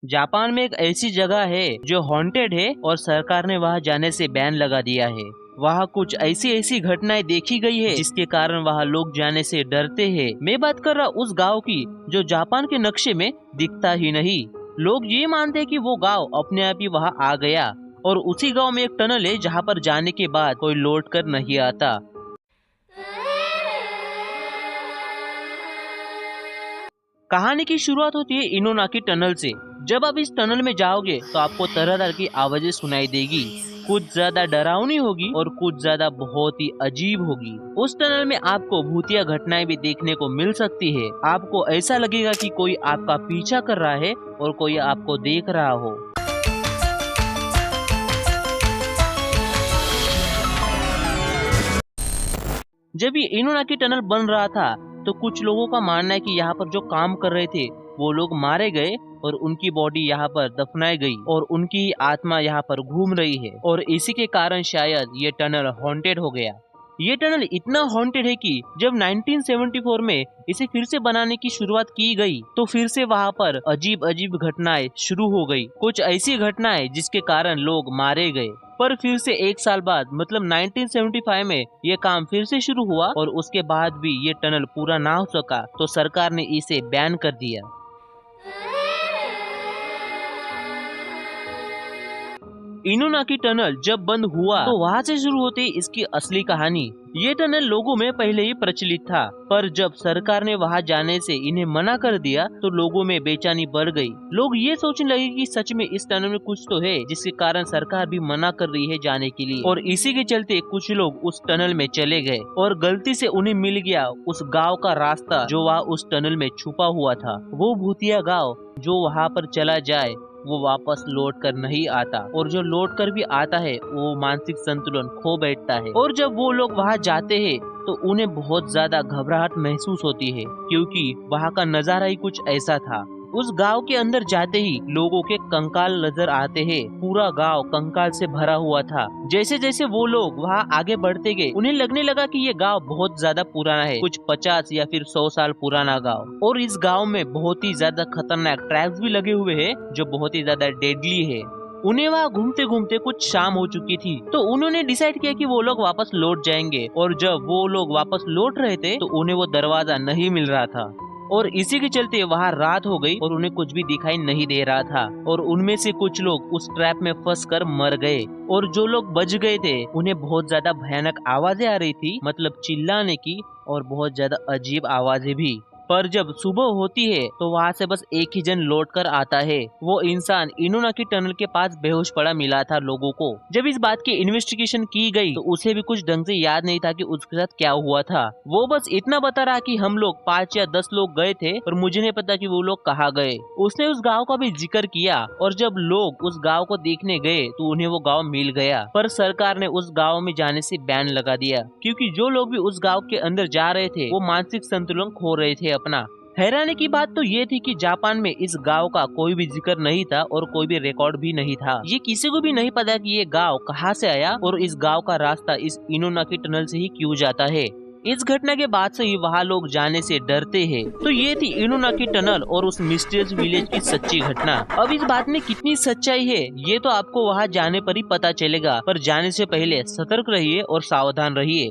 Japan में एक ऐसी जगह है जो हॉन्टेड है और सरकार ने वहां जाने से बैन लगा दिया है। वहाँ कुछ ऐसी ऐसी घटनाएं देखी गई है जिसके कारण वहाँ लोग जाने से डरते हैं। मैं बात कर रहा उस गांव की जो जापान के नक्शे में दिखता ही नहीं। लोग ये मानते हैं कि वो गांव अपने आप ही वहाँ आ गया और उसी गांव में एक टनल है जहाँ पर जाने के बाद कोई लौट कर नहीं आता। कहानी की शुरुआत होती है इनोनाकी टनल से। जब आप इस टनल में जाओगे तो आपको तरह तरह की आवाजें सुनाई देगी। कुछ ज्यादा डरावनी होगी और कुछ ज्यादा बहुत ही अजीब होगी। उस टनल में आपको भूतिया घटनाएं भी देखने को मिल सकती है। आपको ऐसा लगेगा कि कोई आपका पीछा कर रहा है और कोई आपको देख रहा हो। जब ये इनोनाकी टनल बन रहा था तो कुछ लोगों का मानना है कि यहाँ पर जो काम कर रहे थे वो लोग मारे गए और उनकी बॉडी यहाँ पर दफनाई गई और उनकी आत्मा यहाँ पर घूम रही है और इसी के कारण शायद ये टनल हॉन्टेड हो गया। ये टनल इतना हॉन्टेड है कि जब 1974 में इसे फिर से बनाने की शुरुआत की गई तो फिर से वहाँ पर अजीब अजीब घटनाएं शुरू हो गई। कुछ ऐसी घटनाएं जिसके कारण लोग मारे गए। पर फिर से एक साल बाद मतलब 1975 में ये काम फिर से शुरू हुआ और उसके बाद भी ये टनल पूरा ना हो सका तो सरकार ने इसे बैन कर दिया। इनोनाकी टनल जब बंद हुआ तो वहाँ से शुरू होती इसकी असली कहानी। ये टनल लोगों में पहले ही प्रचलित था, पर जब सरकार ने वहाँ जाने से इन्हें मना कर दिया तो लोगों में बेचैनी बढ़ गई। लोग ये सोचने लगे कि सच में इस टनल में कुछ तो है जिसके कारण सरकार भी मना कर रही है जाने के लिए। और इसी के चलते कुछ लोग उस टनल में चले गए और गलती से उन्हें मिल गया उस गाँव का रास्ता जो वहाँ उस टनल में छुपा हुआ था। वो भूतिया गाँव जो वहाँ पर चला जाए वो वापस लौट कर नहीं आता और जो लौट कर भी आता है वो मानसिक संतुलन खो बैठता है। और जब वो लोग वहाँ जाते हैं तो उन्हें बहुत ज्यादा घबराहट महसूस होती है क्योंकि वहाँ का नजारा ही कुछ ऐसा था। उस गांव के अंदर जाते ही लोगों के कंकाल नजर आते हैं। पूरा गांव कंकाल से भरा हुआ था। जैसे जैसे वो लोग वहाँ आगे बढ़ते गए उन्हें लगने लगा कि ये गांव बहुत ज्यादा पुराना है, कुछ 50 या फिर 100 साल पुराना गांव। और इस गांव में बहुत ही ज्यादा खतरनाक ट्रैप्स भी लगे हुए हैं जो बहुत ही ज्यादा डेडली है। उन्हें वहाँ घूमते घूमते कुछ शाम हो चुकी थी तो उन्होंने डिसाइड किया कि वो लोग वापस लौट जाएंगे। और जब वो लोग वापस लौट रहे थे तो उन्हें वो दरवाजा नहीं मिल रहा था और इसी के चलते वहाँ रात हो गई और उन्हें कुछ भी दिखाई नहीं दे रहा था। और उनमें से कुछ लोग उस ट्रैप में फंस कर मर गए और जो लोग बच गए थे उन्हें बहुत ज्यादा भयानक आवाजें आ रही थी, मतलब चिल्लाने की और बहुत ज्यादा अजीब आवाजें भी। पर जब सुबह होती है तो वहाँ से बस एक ही जन लौट कर आता है। वो इंसान इनोनाकी टनल के पास बेहोश पड़ा मिला था लोगों को। जब इस बात की इन्वेस्टिगेशन की गई तो उसे भी कुछ ढंग से याद नहीं था कि उसके साथ क्या हुआ था। वो बस इतना बता रहा कि हम लोग 5 या 10 लोग गए थे पर मुझे नहीं पता कि वो लोग कहाँ गए। उसने उस गाँव का भी जिक्र किया और जब लोग उस गाँव को देखने गए तो उन्हें वो गाँव मिल गया। पर सरकार ने उस गाँव में जाने से बैन लगा दिया क्योंकि जो लोग भी उस गाँव के अंदर जा रहे थे वो मानसिक संतुलन खो रहे थे अपना। हैरानी की बात तो ये थी कि जापान में इस गांव का कोई भी जिक्र नहीं था और कोई भी रिकॉर्ड भी नहीं था। ये किसी को भी नहीं पता कि ये गांव कहाँ से आया और इस गांव का रास्ता इस इनोनाकी टनल से ही क्यों जाता है। इस घटना के बाद से ही वहाँ लोग जाने से डरते हैं। तो ये थी इनोनाकी टनल और उस मिस्टीरियस विलेज की सच्ची घटना। अब इस बात में कितनी सच्चाई है ये तो आपको वहाँ जाने पर ही पता चलेगा, पर जाने से पहले सतर्क रहिए और सावधान रहिए।